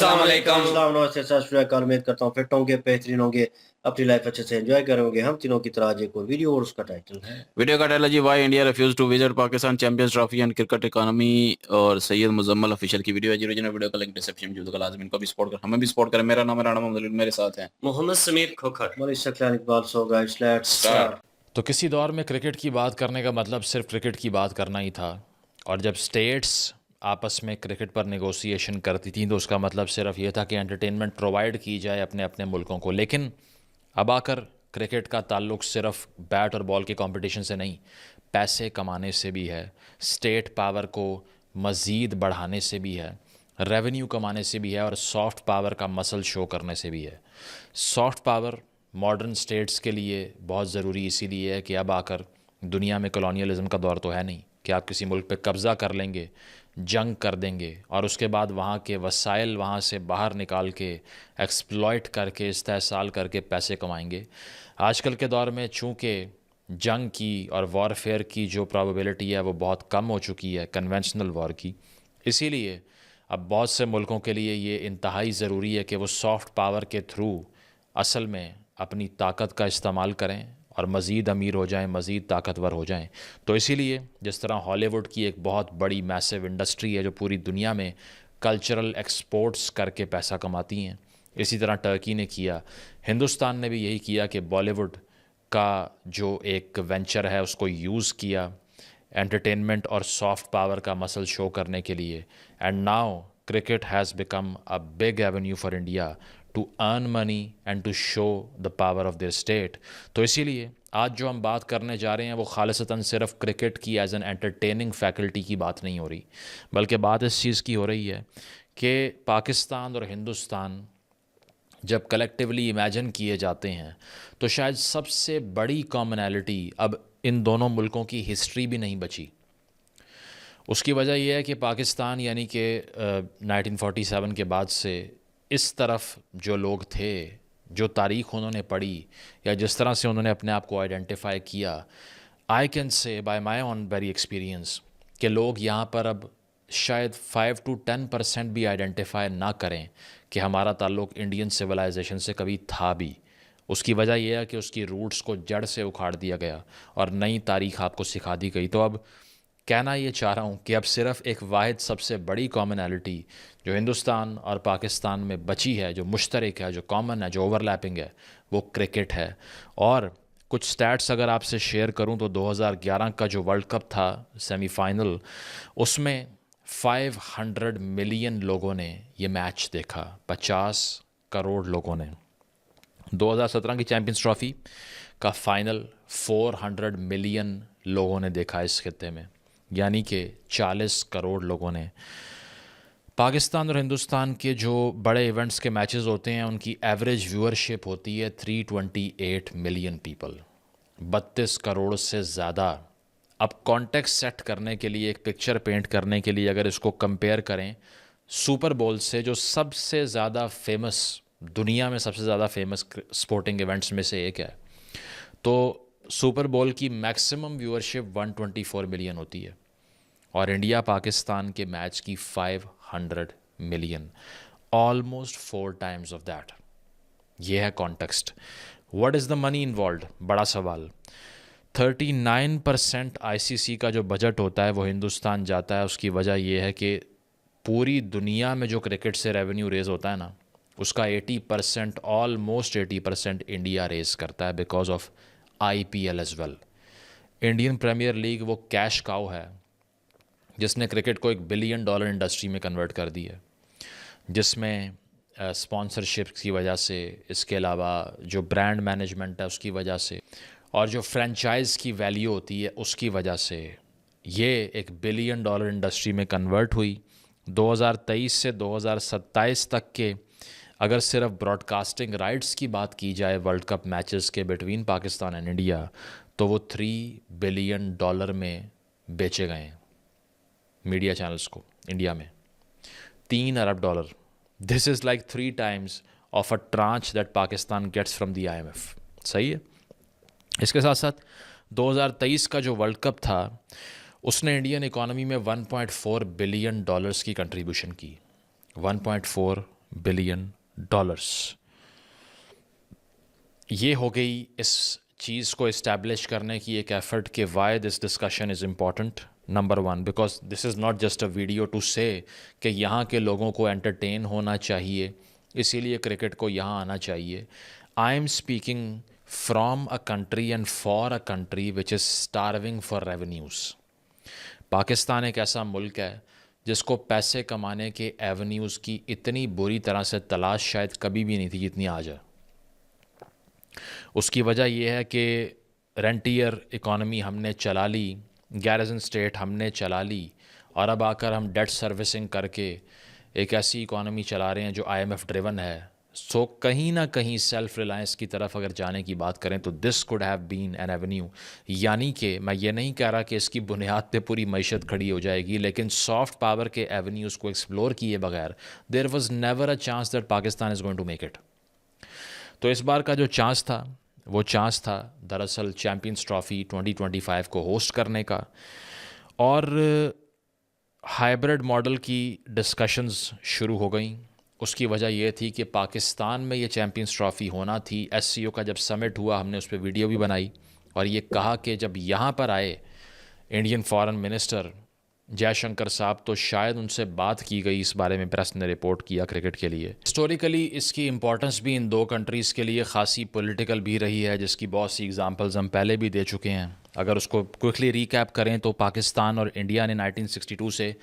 अस्सलाम वालेकुम। अस्सलाम नमस्ते सत श्री अकाल। उम्मीद करता हूँ फिट होंगे, बेहतरीन होंगे, अपनी लाइफ अच्छे से एंजॉय करेंगे। हम तीनों की तरह आज एक और वीडियो, और उसका टाइटल है वीडियो का टाइटल जी why India refuse to visit Pakistan Champions Trophy and cricket economy, और सैयद मुजम्मल ऑफिशियल की वीडियो है जी। ओरिजिनल वीडियो का लिंक डिस्क्रिप्शन में, लाजमी इनको भी सपोर्ट कर, हमें भी सपोर्ट करें। मेरा नाम है राणा मोहम्मद, मेरे साथ हैं मोहम्मद समीर खोखर। हमारी शक्ल Iqbal. So guys let's start. तो किसी दौर में क्रिकेट की बात करने का मतलब सिर्फ क्रिकेट की बात करना ही था, और जब स्टेट्स आपस में क्रिकेट पर नेगोशिएशन करती थी तो उसका मतलब सिर्फ ये था कि एंटरटेनमेंट प्रोवाइड की जाए अपने अपने मुल्कों को। लेकिन अब आकर क्रिकेट का ताल्लुक सिर्फ बैट और बॉल के कंपटीशन से नहीं, पैसे कमाने से भी है, स्टेट पावर को मज़ीद बढ़ाने से भी है, रेवेन्यू कमाने से भी है, और सॉफ्ट पावर का मसल शो करने से भी है। सॉफ्ट पावर मॉडर्न स्टेट्स के लिए बहुत ज़रूरी इसीलिए है कि अब आकर दुनिया में कॉलोनियलिज़म का दौर तो है नहीं कि आप किसी मुल्क पे कब्ज़ा कर लेंगे, जंग कर देंगे और उसके बाद वहाँ के वसाइल वहाँ से बाहर निकाल के एक्सप्लॉइट करके इस्तेहसाल करके पैसे कमाएंगे। आजकल के दौर में चूँकि जंग की और वॉरफेयर की जो प्रोबेबिलिटी है वो बहुत कम हो चुकी है कन्वेंशनल वॉर की, इसीलिए अब बहुत से मुल्कों के लिए ये इंतहाई ज़रूरी है कि वो सॉफ्ट पावर के थ्रू असल में अपनी ताकत का इस्तेमाल करें और मज़ीद अमीर हो जाएं, मज़ीद ताकतवर हो जाएं। तो इसीलिए जिस तरह हॉलीवुड की एक बहुत बड़ी मैसिव इंडस्ट्री है जो पूरी दुनिया में कल्चरल एक्सपोर्ट्स करके पैसा कमाती हैं, इसी तरह टर्की ने किया, हिंदुस्तान ने भी यही किया कि बॉलीवुड का जो एक वेंचर है उसको यूज़ किया एंटरटेनमेंट और सॉफ्ट पावर का मसल शो करने के लिए। And now cricket has become a big avenue for India to earn money and to show the power of their state. तो इसीलिए आज जो हम बात करने जा रहे हैं वो खालिसतन सिर्फ क्रिकेट की एज एन एंटरटेनिंग फैकल्टी की बात नहीं हो रही, बल्कि बात इस चीज़ की हो रही है कि पाकिस्तान और हिंदुस्तान जब कलेक्टिवली इमेजिन किए जाते हैं तो शायद सबसे बड़ी कॉमनैलिटी अब इन दोनों मुल्कों की हिस्ट्री भी नहीं बची। उसकी वजह यह है कि पाकिस्तान यानी कि 1947 के बाद से इस तरफ जो लोग थे, जो तारीख़ उन्होंने पढ़ी या जिस तरह से उन्होंने अपने आप को आइडेंटिफाई किया, I can say by my own very experience कि लोग यहाँ पर अब शायद 5 to 10% भी आइडेंटिफाई ना करें कि हमारा ताल्लुक़ इंडियन सिविलाइजेशन से कभी था भी। उसकी वजह यह है कि उसकी रूट्स को जड़ से उखाड़ दिया गया और नई तारीख़ आपको सिखा दी गई। तो अब कहना ये चाह रहा हूँ कि अब सिर्फ एक वाहिद सबसे बड़ी कॉमनैलिटी जो हिंदुस्तान और पाकिस्तान में बची है, जो मुश्तरक है, जो कॉमन है, जो ओवरलैपिंग है, वो क्रिकेट है। और कुछ स्टैट्स अगर आपसे शेयर करूँ तो 2011 का जो वर्ल्ड कप था सेमीफाइनल, उसमें 500 मिलियन लोगों ने ये मैच देखा, 50 करोड़ लोगों ने। 2017 की चैम्पियंस ट्रॉफ़ी का फ़ाइनल 400 मिलियन लोगों ने देखा इस खित्ते में, यानी कि 40 करोड़ लोगों ने। पाकिस्तान और हिंदुस्तान के जो बड़े इवेंट्स के मैचेस होते हैं उनकी एवरेज व्यूअरशिप होती है 328 मिलियन पीपल, 32 करोड़ से ज़्यादा। अब कॉन्टेक्स्ट सेट करने के लिए, एक पिक्चर पेंट करने के लिए अगर इसको कंपेयर करें सुपर बोल से, जो सबसे ज़्यादा फेमस, दुनिया में सबसे ज़्यादा फेमस स्पोर्टिंग इवेंट्स में से एक है, तो सुपर बोल की मैक्सिमम व्यूअरशिप 124 मिलियन होती है और इंडिया पाकिस्तान के मैच की 500 million, almost 4 times of that. ये है context. What is the money involved? बड़ा सवाल। 39% आईसीसी का जो बजट होता है वो हिंदुस्तान जाता है। उसकी वजह यह है कि पूरी दुनिया में जो क्रिकेट से रेवेन्यू रेज़ होता है ना, उसका 80%, ऑलमोस्ट 80% इंडिया रेज़ करता है because of IPL as well. Indian Premier League वो कैश काउ है जिसने क्रिकेट को $1 बिलियन इंडस्ट्री में कन्वर्ट कर दी है, जिसमें स्पॉन्सरशिप की वजह से, इसके अलावा जो ब्रांड मैनेजमेंट है उसकी वजह से, और जो फ्रेंचाइज़ की वैल्यू होती है उसकी वजह से ये $1 बिलियन इंडस्ट्री में कन्वर्ट हुई। 2023 से 2027 तक के अगर सिर्फ ब्रॉडकास्टिंग राइट्स की बात की जाए वर्ल्ड कप मैचेस के बिटवीन पाकिस्तान एंड इंडिया, तो वो $3 बिलियन में बेचे गए हैं मीडिया चैनल्स को इंडिया में। $3 अरब। This is like 3 times of a tranche that Pakistan gets from the IMF। सही है। इसके साथ साथ 2023 का जो वर्ल्ड कप था उसने इंडियन इकॉनमी में $1.4 बिलियन की कंट्रीब्यूशन की। $1.4 बिलियन डॉलर्स। ये हो गई इस चीज़ को इस्टेब्लिश करने की एक एफ़र्ट कि why this discussion is important. Number one, because this is not just a video to say कि यहाँ के लोगों को एंटरटेन होना चाहिए इसीलिए क्रिकेट को यहाँ आना चाहिए। I am speaking from a country and for a country which is starving for revenues. Pakistan एक ऐसा मुल्क है जिसको पैसे कमाने के एवेन्यूज़ की इतनी बुरी तरह से तलाश शायद कभी भी नहीं थी जितनी आज है। उसकी वजह यह है कि रेंटियर इकॉनमी हमने चला ली, गैरिजन स्टेट हमने चला ली, और अब आकर हम डेट सर्विसिंग करके एक ऐसी इकॉनमी चला रहे हैं जो IMF ड्रिवन है। सो कहीं ना कहीं सेल्फ रिलायंस की तरफ अगर जाने की बात करें तो this could have been an avenue. यानी कि मैं ये नहीं कह रहा कि इसकी बुनियाद पे पूरी मईशत खड़ी हो जाएगी, लेकिन सॉफ्ट पावर के एवेन्यूज़ को एक्सप्लोर किए बगैर there was never a chance that Pakistan is going to make it. तो इस बार का जो चांस था वो चांस था दरअसल चैम्पियंस ट्रॉफ़ी 2025 को होस्ट करने का, और हाइब्रिड मॉडल की डिस्कशंस शुरू हो गई। उसकी वजह ये थी कि पाकिस्तान में ये चैम्पियंस ट्रॉफ़ी होना थी। SCO का जब समिट हुआ हमने उस पर वीडियो भी बनाई और ये कहा कि जब यहाँ पर आए इंडियन फॉरेन मिनिस्टर जयशंकर साहब तो शायद उनसे बात की गई इस बारे में, प्रेस ने रिपोर्ट किया क्रिकेट के लिए। हिस्टोरिकली इसकी इंपॉर्टेंस भी इन दो कंट्रीज़ के लिए ख़ासी पॉलिटिकल भी रही है, जिसकी बहुत सी एग्जांपल्स हम पहले भी दे चुके हैं। अगर उसको क्विकली रीकैप करें तो पाकिस्तान और इंडिया ने 1962 से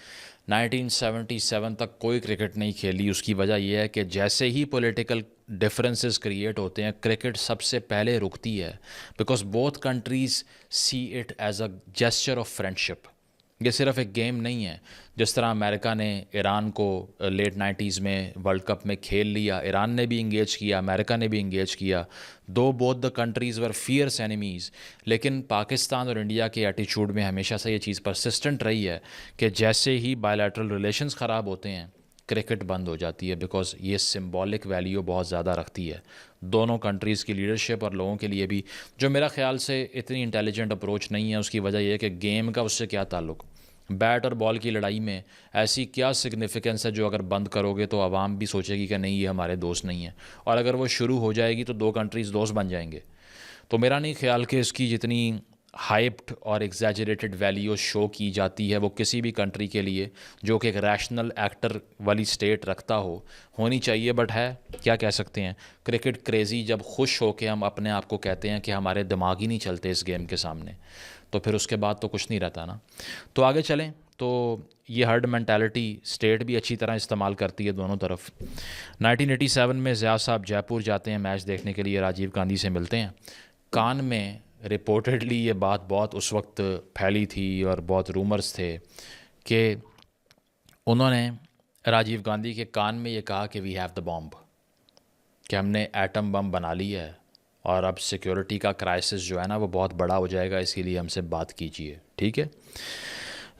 1977 तक कोई क्रिकेट नहीं खेली। उसकी वजह यह है कि जैसे ही पॉलिटिकल डिफरेंसेस क्रिएट होते हैं क्रिकेट सबसे पहले रुकती है, because both countries see it as a gesture of friendship. ये सिर्फ एक गेम नहीं है। जिस तरह अमेरिका ने ईरान को लेट 90s में वर्ल्ड कप में खेल लिया, ईरान ने भी इंगेज किया, अमेरिका ने भी इंगेज किया, though both the countries were fierce enemies. लेकिन पाकिस्तान और इंडिया के एटीट्यूड में हमेशा से ये चीज़ परसिस्टेंट रही है कि जैसे ही बायलैटरल रिलेशंस ख़राब होते हैं क्रिकेट बंद हो जाती है, बिकॉज ये सिंबॉलिक वैल्यू बहुत ज़्यादा रखती है दोनों कंट्रीज़ की लीडरशिप और लोगों के लिए भी, जो मेरा ख्याल से इतनी इंटेलिजेंट अप्रोच नहीं है। उसकी वजह यह है कि गेम का उससे क्या ताल्लुक़। बैट और बॉल की लड़ाई में ऐसी क्या सिग्निफिकेंस है जो अगर बंद करोगे तो आवाम भी सोचेगी कि नहीं ये हमारे दोस्त नहीं है, और अगर वो शुरू हो जाएगी तो दो कंट्रीज़ दोस्त बन जाएंगे। तो मेरा नहीं ख्याल कि इसकी जितनी हाइप्ड और एग्जैजरेटेड वैल्यू शो की जाती है वो किसी भी कंट्री के लिए जो कि एक रैशनल एक्टर वाली स्टेट रखता हो होनी चाहिए। बट है क्या कह सकते हैं, क्रिकेट क्रेज़ी जब खुश हो के हम अपने आप को कहते हैं कि हमारे दिमाग ही नहीं चलते इस गेम के सामने, तो फिर उसके बाद तो कुछ नहीं रहता ना। तो आगे चलें तो ये हर्ड मेंटालिटी स्टेट भी अच्छी तरह इस्तेमाल करती है दोनों तरफ। 1987 में ज़िया साहब जयपुर जाते हैं मैच देखने के लिए, राजीव गांधी से मिलते हैं। कान में रिपोर्टेडली ये बात बहुत उस वक्त फैली थी और बहुत रूमर्स थे कि उन्होंने राजीव गांधी के कान में ये कहा कि वी हैव द बॉम्ब, कि हमने एटम बम बना लिया है और अब सिक्योरिटी का क्राइसिस जो है ना वो बहुत बड़ा हो जाएगा, इसीलिए हमसे बात कीजिए। ठीक है,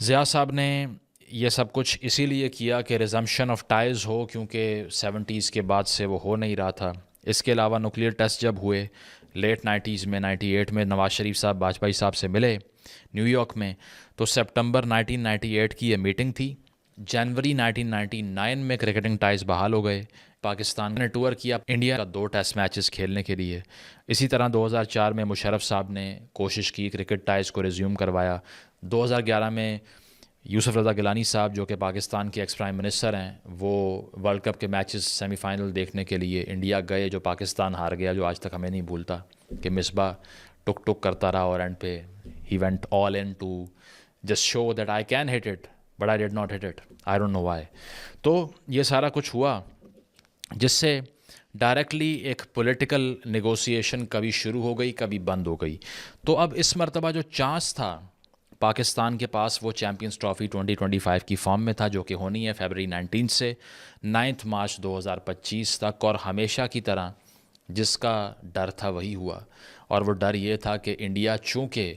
ज़िया साहब ने ये सब कुछ इसीलिए किया कि रिजम्पशन ऑफ टाइज़ हो, क्योंकि 70s के बाद से वो हो नहीं रहा था। इसके अलावा न्यूक्लियर टेस्ट जब हुए लेट 90s में, 98 में नवाज़ शरीफ साहब वाजपेयी साहब से मिले न्यूयॉर्क में, तो सितंबर 1998 की ये मीटिंग थी। जनवरी 1999 में क्रिकेटिंग टाइज़ बहाल हो गए। पाकिस्तान ने टूर किया इंडिया का 2 टेस्ट मैचेस खेलने के लिए। इसी तरह 2004 में मुशर्रफ साहब ने कोशिश की, क्रिकेट टाइज़ को रिज्यूम करवाया। 2011 में यूसुफ रज़ा गिलानी साहब जो कि पाकिस्तान के एक्स प्राइम मिनिस्टर हैं, वो वर्ल्ड कप के मैचेस सेमीफाइनल देखने के लिए इंडिया गए, जो पाकिस्तान हार गया, जो आज तक हमें नहीं भूलता कि मिसबा टुक टुक करता रहा और एंड पे ही went all in to just show that I can hit it but I did not hit it, I don't know why. तो ये सारा कुछ हुआ जिससे डायरेक्टली एक पॉलिटिकल नेगोशिएशन कभी शुरू हो गई कभी बंद हो गई। तो अब इस मरतबा जो चांस था पाकिस्तान के पास वो चैम्पियंस ट्रॉफ़ी 2025 की फॉर्म में था, जो कि होनी है फरवरी 19 से 9 मार्च 2025 तक। और हमेशा की तरह जिसका डर था वही हुआ, और वो डर ये था कि इंडिया चूँकि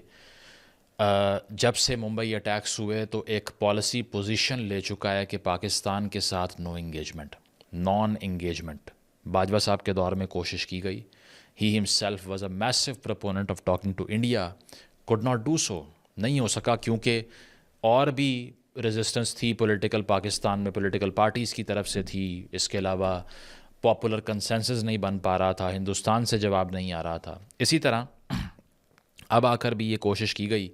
जब से मुंबई अटैक्स हुए तो एक पॉलिसी पोजीशन ले चुका है कि पाकिस्तान के साथ no engagement, non engagement. Bajwa साहब के दौर में कोशिश की गई, he himself was a massive proponent of talking to India, could not do so, नहीं हो सका क्योंकि और भी ریزسٹنس تھی پولیٹیکل پاکستان میں پولیٹیکل پارٹیز کی طرف سے تھی. اس کے علاوہ پاپولر کنسنسس نہیں بن پا رہا تھا, ہندوستان سے جواب نہیں آ رہا تھا. اسی طرح اب آ کر بھی یہ کوشش کی گئی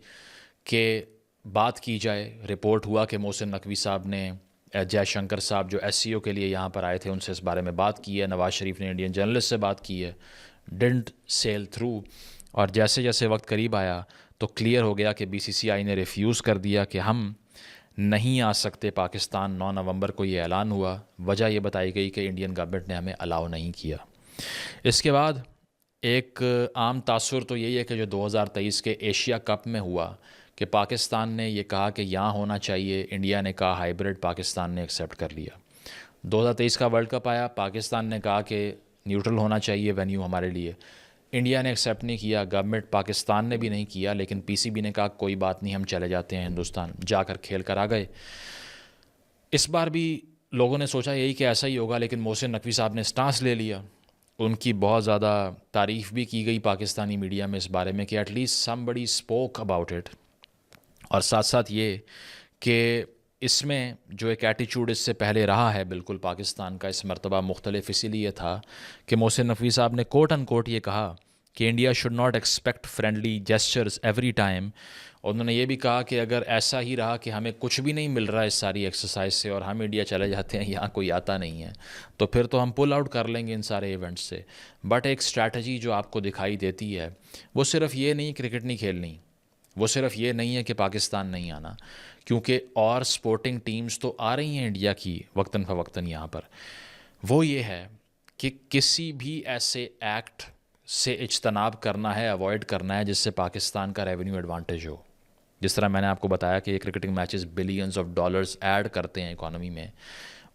کہ بات کی جائے. رپورٹ ہوا کہ محسن نقوی صاحب نے جے شنکر صاحب جو ایس سی او کے لیے یہاں پر آئے تھے ان سے اس بارے میں بات کی ہے. نواز شریف نے انڈین جرنلسٹ سے بات کی ہے, ڈنٹ سیل تھرو. اور جیسے جیسے وقت قریب آیا تو کلیئر ہو گیا کہ بی سی سی آئی نے ریفیوز کر دیا کہ ہم نہیں آ سکتے پاکستان. 9 نومبر کو یہ اعلان ہوا. وجہ یہ بتائی گئی کہ انڈین گورنمنٹ نے ہمیں الاؤ نہیں کیا. اس کے بعد ایک عام تاثر تو یہی ہے کہ جو 2023 کے ایشیا کپ میں ہوا کہ پاکستان نے یہ کہا کہ یہاں ہونا چاہیے, انڈیا نے کہا ہائیبرڈ, پاکستان نے ایکسیپٹ کر لیا. 2023 کا ورلڈ کپ آیا, پاکستان نے کہا کہ نیوٹرل ہونا چاہیے وینیو ہمارے لیے, انڈیا نے ایکسیپٹ نہیں کیا. گورنمنٹ پاکستان نے بھی نہیں کیا, لیکن پی سی بی نے کہا کوئی بات نہیں ہم چلے جاتے ہیں ہندوستان. جا کر کھیل کر آ گئے. اس بار بھی لوگوں نے سوچا یہی کہ ایسا ہی ہوگا, لیکن محسن نقوی صاحب نے سٹانس لے لیا. ان کی بہت زیادہ تعریف بھی کی گئی پاکستانی میڈیا میں اس بارے میں کہ ایٹ لیسٹ سم بڑی اسپوک اباؤٹ اٹ. اور ساتھ ساتھ یہ کہ اس میں جو ایک ایٹیچیوڈ اس سے پہلے رہا ہے بالکل پاکستان کا اس مرتبہ مختلف, اسی لیے تھا کہ محسن نقوی صاحب نے کوٹ ان کوٹ یہ کہا کہ India should not expect friendly gestures every time. اور انہوں نے یہ بھی کہا کہ اگر ایسا ہی رہا کہ ہمیں کچھ بھی نہیں مل رہا اس ساری ایکسرسائز سے اور ہم انڈیا چلے جاتے ہیں, یہاں کوئی آتا نہیں ہے, تو پھر تو ہم پل آؤٹ کر لیں گے ان سارے ایونٹس سے. بٹ ایک اسٹریٹجی جو آپ کو دکھائی دیتی ہے وہ صرف یہ نہیں کرکٹ نہیں کھیلنی, وہ صرف یہ نہیں ہے کہ پاکستان نہیں آنا, کیونکہ اور سپورٹنگ ٹیمز تو آ رہی ہیں انڈیا کی وقتاً فوقتاً یہاں پر. وہ یہ ہے کہ کسی بھی ایسے ایکٹ سے اجتناب کرنا ہے, اوائڈ کرنا ہے جس سے پاکستان کا ریونیو ایڈوانٹیج ہو. جس طرح میں نے آپ کو بتایا کہ یہ cricketing matches billions of dollars add کرتے ہیں اکانومی میں,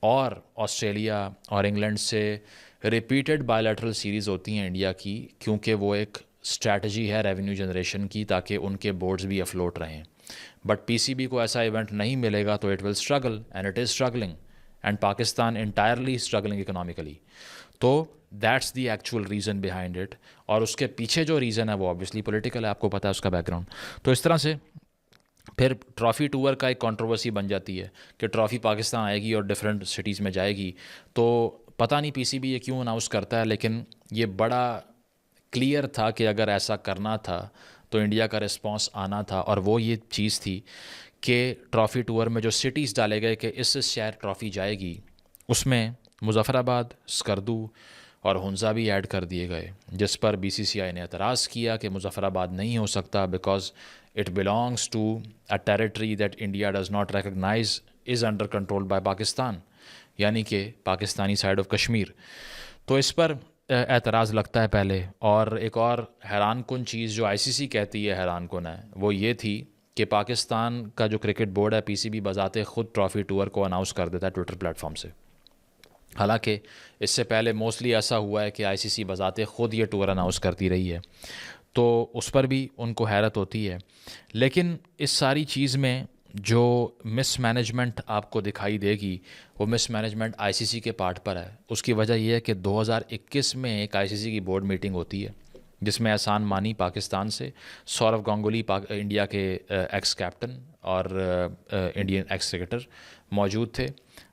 اور آسٹریلیا اور انگلینڈ سے ریپیٹڈ بائیلیٹرل سیریز ہوتی ہیں انڈیا کی, کیونکہ وہ ایک اسٹریٹجی ہے ریونیو جنریشن کی تاکہ ان کے بورڈز بھی افلوٹ رہیں. بٹ پی سی بی کو ایسا ایونٹ نہیں ملے گا تو it will struggle, and it is struggling, and Pakistan entirely struggling economically. تو that's the actual reason behind it. اور اس کے پیچھے جو ریزن ہے وہ آبویسلی پولیٹیکل ہے, آپ کو پتہ ہے اس کا بیک گراؤنڈ. تو اس طرح سے پھر ٹرافی ٹور کا ایک کنٹروورسی بن جاتی ہے کہ ٹرافی پاکستان آئے گی اور ڈفرینٹ سٹیز میں جائے گی. تو پتہ نہیں پی سی بی یہ کیوں اناؤنس کرتا ہے, لیکن یہ بڑا کلیئر تھا کہ اگر ایسا کرنا تھا تو انڈیا کا رسپانس آنا تھا. اور وہ یہ چیز تھی کہ ٹرافی ٹور میں جو سٹیز ڈالے گئے کہ اس شہر ٹرافی جائے گی, اس میں مظفر آباد, اسکردو اور ہنزا بھی ایڈ کر دیے گئے, جس پر بی سی سی آئی نے اعتراض کیا کہ مظفر آباد نہیں ہو سکتا because it belongs to a territory that India does not recognise is under control by Pakistan, یعنی کہ پاکستانی سائڈ آف کشمیر. تو اس پر اعتراض لگتا ہے پہلے. اور ایک اور حیران کن چیز جو آئی سی سی کہتی ہے حیران کن ہے, وہ یہ تھی کہ پاکستان کا جو کرکٹ بورڈ ہے پی سی بی بذات خود ٹرافی ٹور کو اناؤنس کر دیتا ہے ٹویٹر پلیٹ فارم سے. حالانکہ اس سے پہلے موسٹلی ایسا ہوا ہے کہ آئی سی سی بذات خود یہ ٹور اناؤنس کرتی رہی ہے, تو اس پر بھی ان کو حیرت ہوتی ہے. لیکن اس ساری چیز میں جو مس مینجمنٹ آپ کو دکھائی دے گی وہ مس مینجمنٹ آئی سی سی کے پارٹ پر ہے. اس کی وجہ یہ ہے کہ 2021 میں ایک آئی سی سی کی بورڈ میٹنگ ہوتی ہے جس میں احسان مانی پاکستان سے, سورو گانگولی انڈیا کے ایکس کیپٹن اور انڈین ایکس کرکٹر موجود تھے,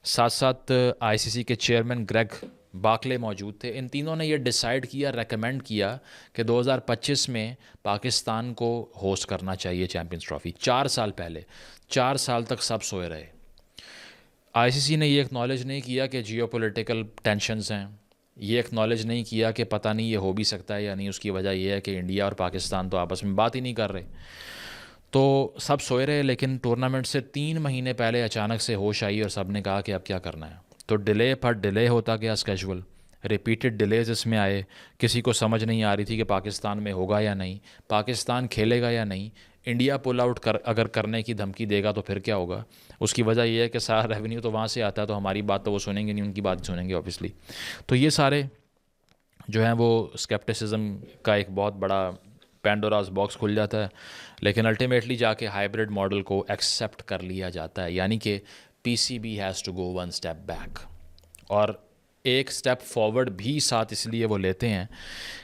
ساتھ ساتھ آئی سی سی کے چیئرمین گریگ باکلے موجود تھے. ان تینوں نے یہ ڈیسائیڈ کیا, ریکمینڈ کیا کہ 2025 میں پاکستان کو ہوسٹ کرنا چاہیے چیمپئنز ٹرافی. 4 سال پہلے, 4 سال تک سب سوئے رہے. آئی سی سی نے یہ اکنالج نہیں کیا کہ جیو پولیٹیکل ٹینشنز ہیں, یہ اکنالج نہیں کیا کہ پتہ نہیں یہ ہو بھی سکتا ہے یا نہیں. اس کی وجہ یہ ہے کہ انڈیا اور پاکستان تو آپس میں بات ہی نہیں کر رہے, تو سب سوئے رہے. لیکن ٹورنامنٹ سے 3 مہینے پہلے اچانک سے ہوش آئی اور سب نے کہا کہ اب کیا کرنا ہے. تو ڈیلے پر ڈیلے ہوتا گیا, اسکیجول ریپیٹڈ ڈیلیز اس میں آئے. کسی کو سمجھ نہیں آ رہی تھی کہ پاکستان میں ہوگا یا نہیں, پاکستان کھیلے گا یا نہیں. انڈیا پل آؤٹ اگر کرنے کی دھمکی دے گا تو پھر کیا ہوگا. اس کی وجہ یہ ہے کہ سارا ریونیو تو وہاں سے آتا ہے, تو ہماری بات تو وہ سنیں گے نہیں, ان کی بات سنیں گے آبویسلی. تو یہ سارے جو ہیں وہ اسکیپٹسزم کا ایک بہت بڑا پینڈوراز باکس کھل جاتا ہے. لیکن الٹیمیٹلی جا کے ہائیبرڈ ماڈل کو ایکسیپٹ کر لیا جاتا ہے, یعنی کہ P C B has to go 1 step back, اور ایک اسٹیپ فارورڈ بھی ساتھ اس لیے وہ لیتے ہیں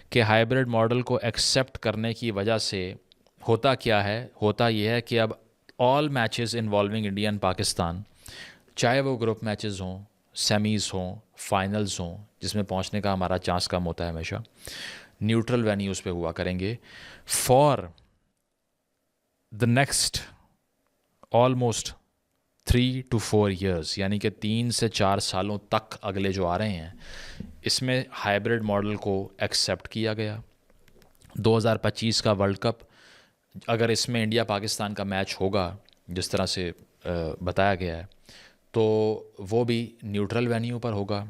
کہ ہائیبرڈ ماڈل کو ایکسیپٹ کرنے کی وجہ سے ہوتا کیا ہے, ہوتا یہ ہے کہ اب all matches involving India and Pakistan, चाहे वो ग्रुप मैचेस हों, सेमीज़ हों, फाइनल्स हों, जिसमें पहुंचने का हमारा चांस कम होता है हमेशा, न्यूट्रल वेन्यूज़ पे हुआ करेंगे for the next almost 3 to 4 years, यानी कि 3 से 4 सालों तक अगले जो आ रहे हैं, इसमें हाइब्रिड मॉडल को एक्सेप्ट किया गया। 2025 का वर्ल्ड कप अगर इसमें इंडिया पाकिस्तान का मैच होगा जिस तरह से बताया गया है, तो वो भी न्यूट्रल वेन्यू पर होगा।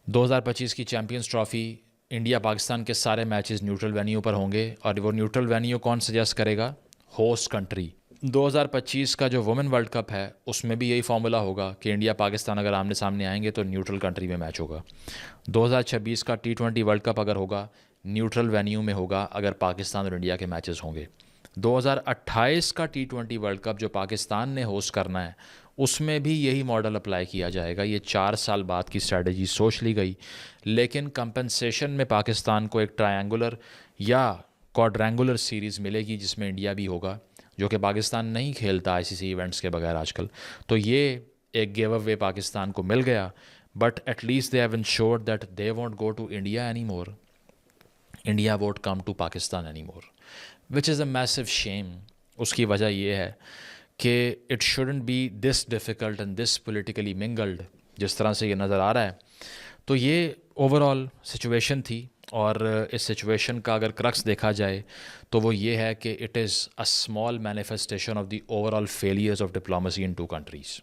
2025 की चैम्पियंस ट्रॉफ़ी इंडिया पाकिस्तान के सारे मैचेस न्यूट्रल वेन्यू पर होंगे, और वो न्यूट्रल वेन्यू कौन सजेस्ट करेगा? Host country. 2025 का जो वुमेन वर्ल्ड कप है उसमें भी यही फार्मूला होगा कि इंडिया पाकिस्तान अगर आमने सामने आएंगे तो न्यूट्रल कंट्री में मैच होगा। 2026 का T20 वर्ल्ड कप अगर होगा, न्यूट्रल वेन्यू में होगा अगर पाकिस्तान और इंडिया के मैचेस होंगे। 2028 का T20 वर्ल्ड कप जो पाकिस्तान ने होस्ट करना है, उसमें भी यही मॉडल अप्लाई किया जाएगा। ये 4 साल बाद की स्ट्रैटेजी सोच ली गई, लेकिन कंपनसेशन में पाकिस्तान को एक ट्रायंगुलर या क्वाड्रेंगुलर सीरीज़ मिलेगी जिसमें इंडिया भी होगा, जो कि पाकिस्तान नहीं खेलता आईसीसी इवेंट्स के बगैर आजकल। तो ये एक गिव अवे पाकिस्तान को मिल गया, but at least they have ensured that they won't go to India any more, India won't come to Pakistan any more, which is a massive shame. उसकी वजह ये है कि it shouldn't be this difficult and this politically mingled जिस तरह से ये नज़र आ रहा है। तो ये ओवरऑल सिचुएशन थी, और इस सिचुएशन का अगर क्रक्स देखा जाए तो वो ये है कि it is a small manifestation of the overall failures of diplomacy in 2 countries.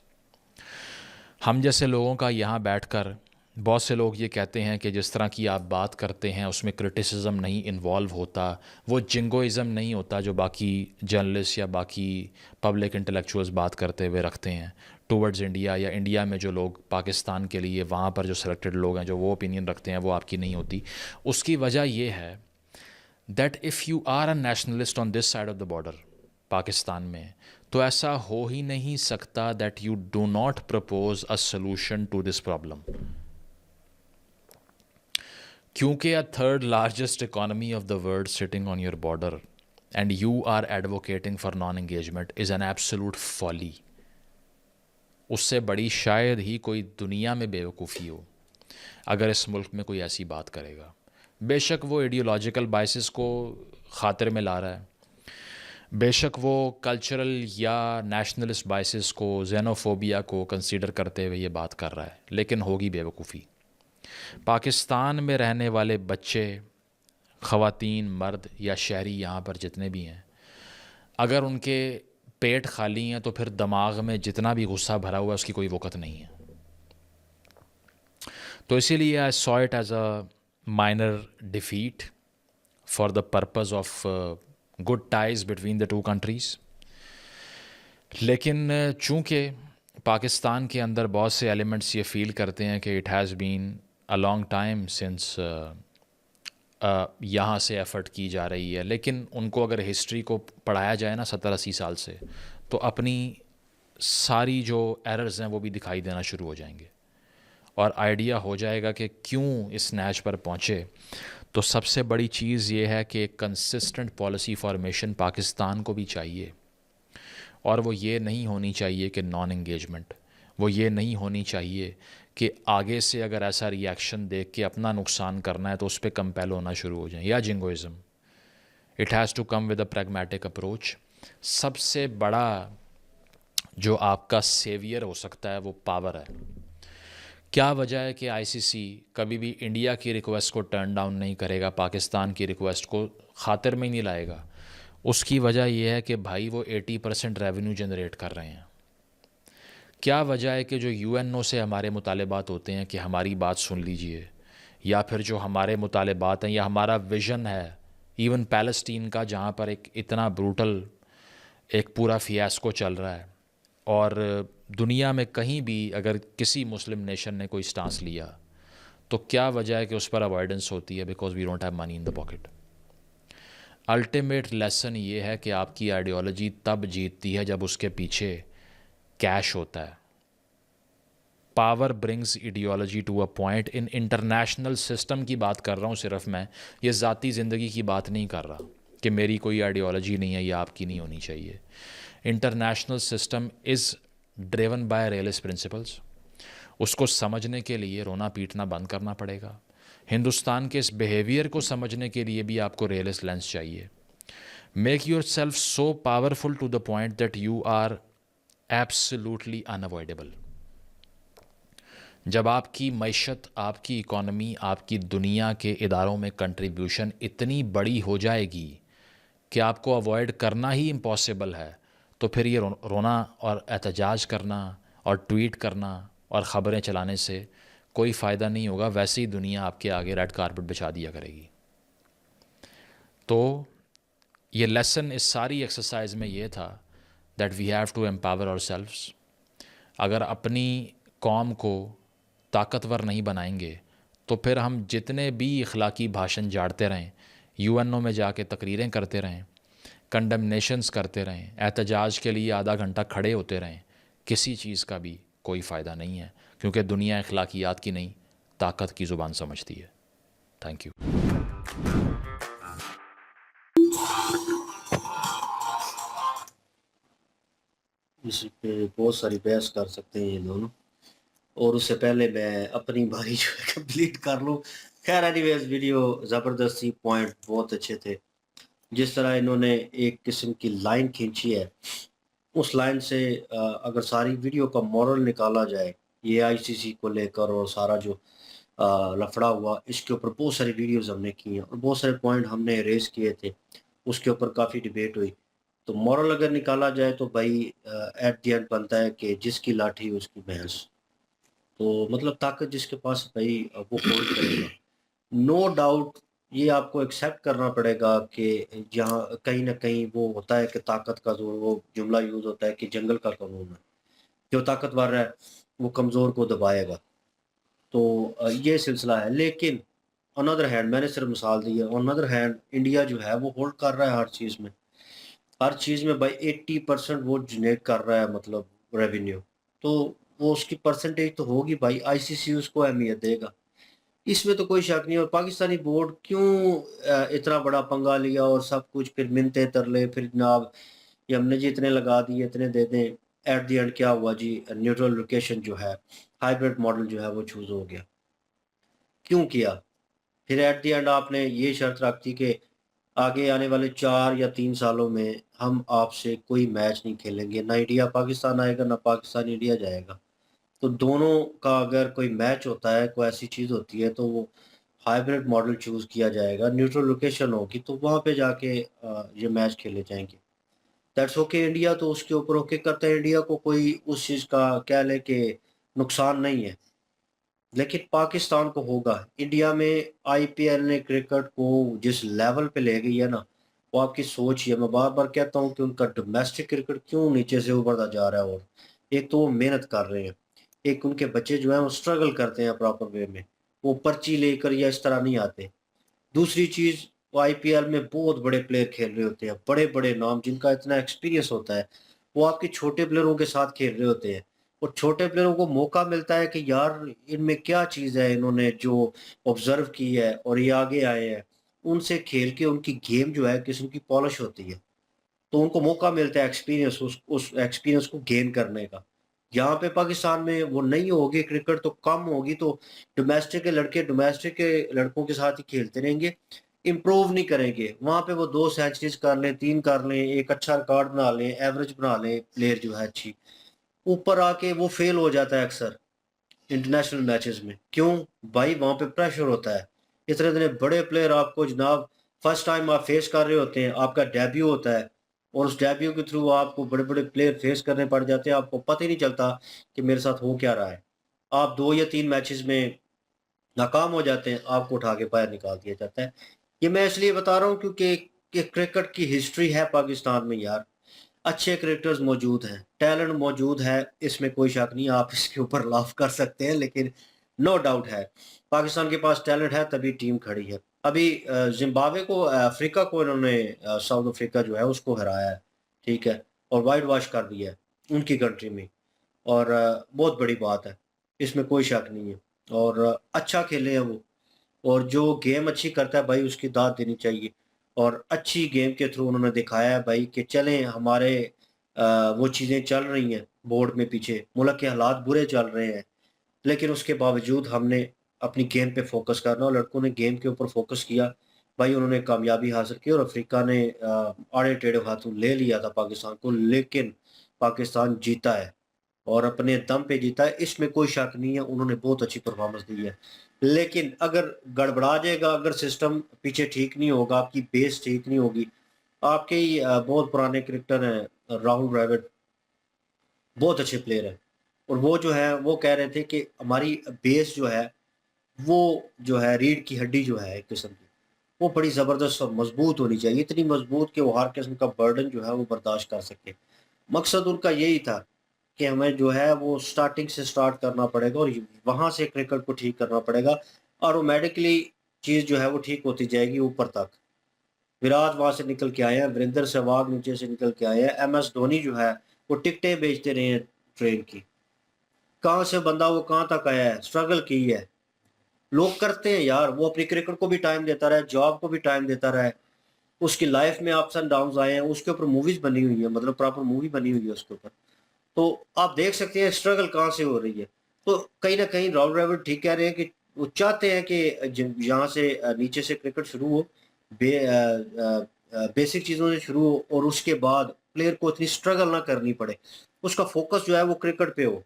हम जैसे लोगों का यहाँ बैठकर बहुत से लोग ये कहते हैं कि जिस तरह की आप बात करते हैं उसमें क्रिटिसिज्म नहीं इन्वॉल्व होता, वो जिंगोइज़म नहीं होता जो बाकी जर्नलिस्ट या बाकी पब्लिक इंटेलेक्चुअल्स बात करते हुए रखते हैं टूवर्ड्स इंडिया, या इंडिया में जो लोग पाकिस्तान के लिए वहाँ पर जो सेलेक्टेड लोग हैं जो वो ओपिनियन रखते हैं वो आपकी नहीं होती। उसकी वजह ये है that if you are a nationalist on this side of the border Pakistan में, तो ऐसा हो ही नहीं सकता that you do not propose a solution to this problem, क्योंकि a third largest economy of the world sitting on your border and you are advocating for non engagement is an absolute folly. उससे बड़ी शायद ही कोई दुनिया में बेवकूफ़ी हो अगर इस मुल्क में कोई ऐसी बात करेगा। बेशक वो आइडियोलॉजिकल बाइसेस को ख़ातिर में ला रहा है, बेशक वो कल्चरल या नेशनलिस्ट बाइसेस को, जेनोफोबिया को कंसीडर करते हुए ये बात कर रहा है, लेकिन होगी बेवकूफ़ी। पाकिस्तान में रहने वाले बच्चे, ख़वातीन, मर्द या शहरी यहाँ पर जितने भी हैं, अगर उनके पेट खाली हैं तो फिर दिमाग में जितना भी गुस्सा भरा हुआ है उसकी कोई वक़्त नहीं है। तो इसीलिए I saw it as a minor defeat for the purpose of good ties between the 2 countries. लेकिन चूँकि पाकिस्तान के अंदर बहुत से एलिमेंट्स ये फ़ील करते हैं कि it has been a long time since यहाँ से एफ़र्ट की जा रही है, लेकिन उनको अगर हिस्ट्री को पढ़ाया जाए ना 70-80 साल से, तो अपनी सारी जो एरर्स हैं वो भी दिखाई देना शुरू हो जाएंगे और आइडिया हो जाएगा कि क्यों इस नैच पर पहुँचे। तो सबसे बड़ी चीज़ ये है कि कंसिस्टेंट पॉलिसी फॉर्मेशन पाकिस्तान को भी चाहिए, और वो ये नहीं होनी चाहिए कि नॉन एंगेजमेंट, वो ये नहीं होनी चाहिए कि आगे से अगर ऐसा रिएक्शन देख के अपना नुकसान करना है तो उस पर कंपेल होना शुरू हो जाए, या jingoism. It has to come with a pragmatic approach. सबसे बड़ा जो आपका सेवियर हो सकता है वो पावर है। क्या वजह है कि आईसीसी कभी भी इंडिया की रिक्वेस्ट को टर्न डाउन नहीं करेगा, पाकिस्तान की रिक्वेस्ट को खातिर में ही नहीं लाएगा? उसकी वजह यह है कि भाई वो 80% रेवेन्यू जनरेट कर रहे हैं। क्या वजह है कि जो यूएनओ से हमारे मुतालबात होते हैं कि हमारी बात सुन लीजिए, या फिर जो हमारे मुतालबात हैं या हमारा विज़न है इवन पैलेस्टीन का, जहाँ पर एक इतना ब्रूटल एक पूरा फियास्को चल रहा है, और दुनिया में कहीं भी अगर किसी मुस्लिम नेशन ने कोई स्टांस लिया तो क्या वजह है कि उस पर अवॉइडेंस होती है? Because we don't have money in the pocket. Ultimate lesson ये है कि आपकी आइडियोलॉजी तब जीतती है जब उसके पीछे कैश होता है। Power brings ideology to a point. In international system की बात कर रहा हूँ सिर्फ मैं, ये ज़ाती ज़िंदगी की बात नहीं कर रहा कि मेरी कोई आइडियोलॉजी नहीं है या आपकी नहीं होनी चाहिए। International system is driven by realist principles. उसको समझने के लिए रोना पीटना बंद करना पड़ेगा। हिंदुस्तान के इस बिहेवियर को समझने के लिए भी आपको रियलिस्ट लेंस चाहिए। Make yourself so powerful to the point that you are absolutely unavoidable. जब आपकी मईशत, आपकी इकॉनमी, आपकी दुनिया के इदारों में कंट्रीब्यूशन इतनी बड़ी हो जाएगी कि आपको अवॉइड करना ही इम्पॉसिबल है, तो फिर ये रोना और एहतजाज करना और ट्वीट करना और ख़बरें चलाने से कोई फ़ायदा नहीं होगा। वैसे ही दुनिया आपके आगे रेड कारपेट बिछा दिया करेगी। तो ये लेसन इस सारी एक्सरसाइज में ये था that we have to empower ourselves. अगर अपनी कौम को ताकतवर नहीं बनाएंगे तो फिर हम जितने भी इखलाकी भाषण झाड़ते रहें, यूएनओ में जाके तकरीरें करते रहें, कंडमनेशंस करते रहें, एहतजाज के लिए आधा घंटा खड़े होते रहें, किसी चीज़ का भी कोई फ़ायदा नहीं है, क्योंकि दुनिया इखलाकियात की नहीं, ताकत की ज़ुबान समझती है। Thank you. इस पे बहुत सारी बहस कर सकते हैं ये दोनों, और उससे पहले मैं अपनी बारी जो है कंप्लीट कर लूँ। खैर एनीवेज, वीडियो ज़बरदस्त थी, पॉइंट बहुत अच्छे थे। जिस तरह इन्होंने एक किस्म की लाइन खींची है, उस लाइन से अगर सारी वीडियो का मॉरल निकाला जाए, ये आईसीसी को लेकर और सारा जो लफड़ा हुआ, इसके ऊपर बहुत सारी वीडियोस हमने की हैं और बहुत सारे पॉइंट हमने रेज किए थे, उसके ऊपर काफ़ी डिबेट हुई। तो मॉरल अगर निकाला जाए तो भाई एट द एंड बनता है कि जिसकी लाठी उसकी भैंस। तो मतलब ताकत जिसके पास भाई वो होल्ड करेगा। नो डाउट ये आपको एक्सेप्ट करना पड़ेगा कि जहाँ कहीं न कहीं वो होता है कि ताकत का ज़ोर, वो जुमला यूज़ होता है कि जंगल का कानून है, जो ताकतवर है वो कमज़ोर को दबाएगा। तो ये सिलसिला है। लेकिन ऑन अदर हैंड, मैंने सिर्फ मिसाल दी है, ऑन अदर हैंड इंडिया जो है वो होल्ड कर रहा है हर चीज़ में। हर चीज़ में भाई 80% वो जनरेट कर रहा है, मतलब रेवेन्यू। तो वो उसकी परसेंटेज तो होगी भाई, आईसीसी उसको अहमियत देगा। इसमें तो कोई शक नहीं। और पाकिस्तानी बोर्ड क्यों इतना बड़ा पंगा लिया और सब कुछ, फिर मिन्नतें तरले, फिर जनाब ये हमने जी इतने लगा दिए, इतने दे दें। एट द एंड क्या हुआ जी, न्यूट्रल लोकेशन जो है, हाइब्रिड मॉडल जो है वो चूज़ हो गया। क्यों किया? फिर एट द एंड आपने ये शर्त रख दी कि आगे आने वाले 4 या 3 सालों में हम आपसे कोई मैच नहीं खेलेंगे, ना इंडिया पाकिस्तान आएगा, ना पाकिस्तान इंडिया जाएगा। तो दोनों का अगर कोई मैच होता है, कोई ऐसी चीज़ होती है, तो वो हाइब्रिड मॉडल चूज़ किया जाएगा, न्यूट्रल लोकेशन होगी, तो वहाँ पे जाके ये मैच खेले जाएँगे। That's okay. इंडिया तो उसके ऊपर ओके करता है, इंडिया को कोई उस चीज़ का कह लें कि नुकसान नहीं है। लेकिन पाकिस्तान को होगा। इंडिया में आईपीएल ने क्रिकेट को जिस लेवल पे ले गई है ना, वो आपकी सोच ही है। मैं बार-बार कहता हूँ कि उनका डोमेस्टिक क्रिकेट क्यों नीचे से उभरता जा रहा है। और एक तो वो मेहनत कर रहे हैं, एक उनके बच्चे जो हैं वो स्ट्रगल करते हैं प्रॉपर वे में, वो पर्ची लेकर या इस तरह नहीं आते। दूसरी चीज़, वो आईपीएल में बहुत बड़े प्लेयर खेल रहे होते हैं, बड़े-बड़े नाम जिनका इतना एक्सपीरियंस होता है, वो आपके छोटे प्लेयरों के साथ खेल रहे होते हैं। और छोटे प्लेयरों को मौका मिलता है कि यार इनमें क्या चीज़ है, इन्होंने जो ऑब्ज़र्व की है और ये आगे आए हैं, उनसे खेल के उनकी गेम जो है किस्म की पॉलिश होती है। तो उनको मौका मिलता है एक्सपीरियंस, उस एक्सपीरियंस को गेन करने का। यहाँ पे पाकिस्तान में वो नहीं होगी, क्रिकेट तो कम होगी, तो डोमेस्टिक के लड़के डोमेस्टिक के लड़कों के साथ ही खेलते रहेंगे, इम्प्रूव नहीं करेंगे। वहाँ पे वो 2 सेंचुरीज़ कर लें, 3 कर लें, एक अच्छा रिकॉर्ड बना लें, एवरेज बना लें प्लेयर जो है अच्छी, ऊपर आके वो फेल हो जाता है अक्सर इंटरनेशनल मैचेस में। क्यों? भाई वहाँ पे प्रेशर होता है। इतने बड़े प्लेयर आपको जनाब फर्स्ट टाइम आप फेस कर रहे होते हैं, आपका डेब्यू होता है और उस डेब्यू के थ्रू आपको बड़े-बड़े प्लेयर फेस करने पड़ जाते हैं, आपको पता ही नहीं चलता कि मेरे साथ हो क्या रहा है। आप 2 या 3 मैचेस में नाकाम हो जाते हैं, आपको उठा के बाहर निकाल दिया जाता है। ये मैं इसलिए बता रहा हूँ क्योंकि कि क्रिकेट की हिस्ट्री है पाकिस्तान में यार। अच्छे क्रिकेटर्स मौजूद हैं, टैलेंट मौजूद है, इसमें कोई शक नहीं। आप इसके ऊपर लाफ कर सकते हैं, लेकिन नो डाउट है, पाकिस्तान के पास टैलेंट है तभी टीम खड़ी है। अभी ज़िम्बाब्वे को, अफ्रीका को इन्होंने साउथ अफ्रीका जो है उसको हराया है, ठीक है? और व्हाइट वॉश कर दिया है उनकी कंट्री में। और बहुत बड़ी बात है, इसमें कोई शक नहीं है। और अच्छा खेले हैं वो, और जो गेम अच्छी करता है भाई उसकी दाद देनी चाहिए। और अच्छी गेम के थ्रू उन्होंने दिखाया है भाई कि चलें, हमारे وہ چیزیں چل رہی ہیں بورڈ میں پیچھے، ملک کے حالات برے چل رہے ہیں، لیکن اس کے باوجود ہم نے اپنی گیم پہ فوکس کرنا، اور لڑکوں نے گیم کے اوپر فوکس کیا بھائی، انہوں نے کامیابی حاصل کی اور افریقہ نے آڑے ٹیڑے ہاتھوں لے لیا تھا پاکستان کو، لیکن پاکستان جیتا ہے اور اپنے دم پہ جیتا ہے، اس میں کوئی شک نہیں ہے، انہوں نے بہت اچھی پرفارمنس دی ہے۔ لیکن اگر گڑبڑا جائے گا، اگر سسٹم پیچھے ٹھیک نہیں ہوگا، آپ کی بیس ٹھیک نہیں ہوگی، آپ کے ہی بہت پرانے کرکٹر ہیں راہل ڈراوڈ، بہت اچھے پلیئر ہیں، اور وہ جو ہے وہ کہہ رہے تھے کہ ہماری بیس جو ہے وہ جو ہے ریڑھ کی ہڈی جو ہے ایک قسم کی، وہ بڑی زبردست اور مضبوط ہونی چاہیے، اتنی مضبوط کہ وہ ہر قسم کا برڈن جو ہے وہ برداشت کر سکے۔ مقصد ان کا یہی تھا کہ ہمیں جو ہے وہ سٹارٹنگ سے سٹارٹ کرنا پڑے گا اور وہاں سے کرکٹ کو ٹھیک کرنا پڑے گا، آٹومیٹکلی چیز جو ہے وہ ٹھیک ہوتی جائے گی اوپر تک۔ وراٹ وہاں سے نکل کے آئے ہیں، وریندر سہواگ نیچے سے نکل کے آئے ہیں، ایم ایس دھونی جو ہے وہ ٹکٹیں بیچتے رہے ہیں ٹرین کی، کہاں سے بندہ وہ کہاں تک آیا ہے، سٹرگل کی ہے، لوگ کرتے ہیں یار، وہ اپنی کرکٹ کو بھی ٹائم دیتا رہا ہے، جاب کو بھی ٹائم دیتا رہا ہے، اس کی لائف میں اپس اینڈ ڈاؤنز آئے ہیں، اس کے اوپر موویز بنی ہوئی ہیں، مطلب پراپر مووی بنی ہوئی ہے اس کے اوپر، تو آپ دیکھ سکتے ہیں اسٹرگل کہاں سے ہو رہی ہے۔ تو کہیں نہ کہیں راہل ڈراوڈ ٹھیک کہہ رہے ہیں کہ وہ چاہتے ہیں کہ یہاں سے نیچے سے کرکٹ شروع ہو، بیسک چیزوں سے شروع ہو، اور اس کے بعد پلیئر کو اتنی اسٹرگل نہ کرنی پڑے، اس کا فوکس جو ہے وہ کرکٹ پہ ہو،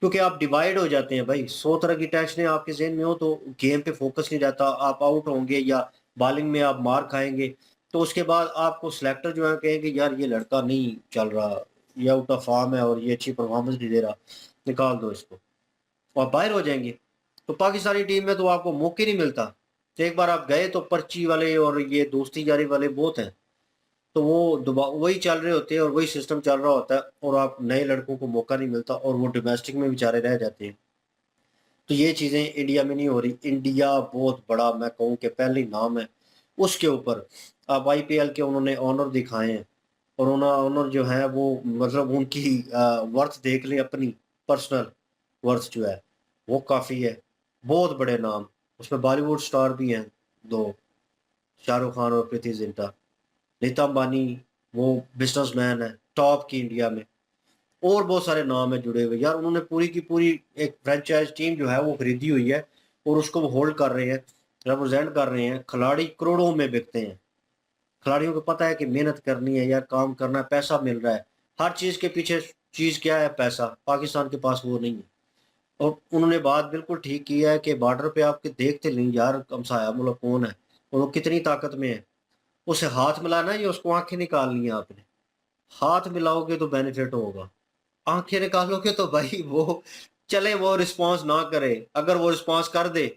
کیونکہ آپ ڈیوائیڈ ہو جاتے ہیں بھائی، 100 طرح کی ٹیکسٹیں آپ کے ذہن میں ہو تو گیم پہ فوکس نہیں رہتا، آپ آؤٹ ہوں گے یا بالنگ میں آپ مار کھائیں گے، تو اس کے بعد آپ کو سلیکٹر جو ہے کہیں گے یار یہ لڑکا نہیں چل رہا، یہ آؤٹ آف فارم ہے اور یہ اچھی پرفارمنس نہیں دے رہا، نکال دو اس کو، اور باہر ہو جائیں گے۔ تو پاکستانی ٹیم میں تو آپ کو موقع نہیں ملتا، تو ایک بار آپ گئے تو پرچی والے اور یہ دوستی جاری والے بہت ہیں، تو وہ وہی چل رہے ہوتے ہیں اور وہی سسٹم چل رہا ہوتا ہے، اور آپ نئے لڑکوں کو موقع نہیں ملتا اور وہ ڈومیسٹک میں بیچارے رہ جاتے ہیں۔ تو یہ چیزیں انڈیا میں نہیں ہو رہی، انڈیا بہت بڑا، میں کہوں کہ پہلی نام ہے اس کے اوپر، اب آئی پی ایل کے انہوں نے آنر دکھائے ہیں، اور آنر جو ہے وہ مطلب ان کی ورتھ دیکھ لیں، اپنی پرسنل ورتھ جو ہے وہ کافی ہے، بہت بڑے نام، اس میں بالی ووڈ سٹار بھی ہیں دو، شاہ رخ خان اور پریتی زنٹا، نیتا امبانی وہ بزنس مین ہے ٹاپ کی انڈیا میں، اور بہت سارے نام ہیں جڑے ہوئے یار، انہوں نے پوری کی پوری ایک فرینچائز ٹیم جو ہے وہ خریدی ہوئی ہے، اور اس کو وہ ہولڈ کر رہے ہیں، ریپرزینٹ کر رہے ہیں، کھلاڑی کروڑوں میں بکتے ہیں، کھلاڑیوں کو پتہ ہے کہ محنت کرنی ہے یا کام کرنا ہے، پیسہ مل رہا ہے، ہر چیز کے پیچھے چیز کیا ہے، پیسہ، پاکستان کے پاس وہ نہیں ہے، اور انہوں نے بات بالکل ٹھیک کی ہے کہ بارڈر پہ آپ کے دیکھتے نہیں یار ہمسایہ ملک کون ہے اور وہ کتنی طاقت میں ہے، اسے ہاتھ ملانا ہے یا اس کو آنکھیں نکالنی ہے، آپ نے ہاتھ ملاؤ گے تو بینیفٹ ہوگا، آنکھیں نکالو گے تو بھائی وہ چلے، وہ رسپانس نہ کرے، اگر وہ رسپانس کر دے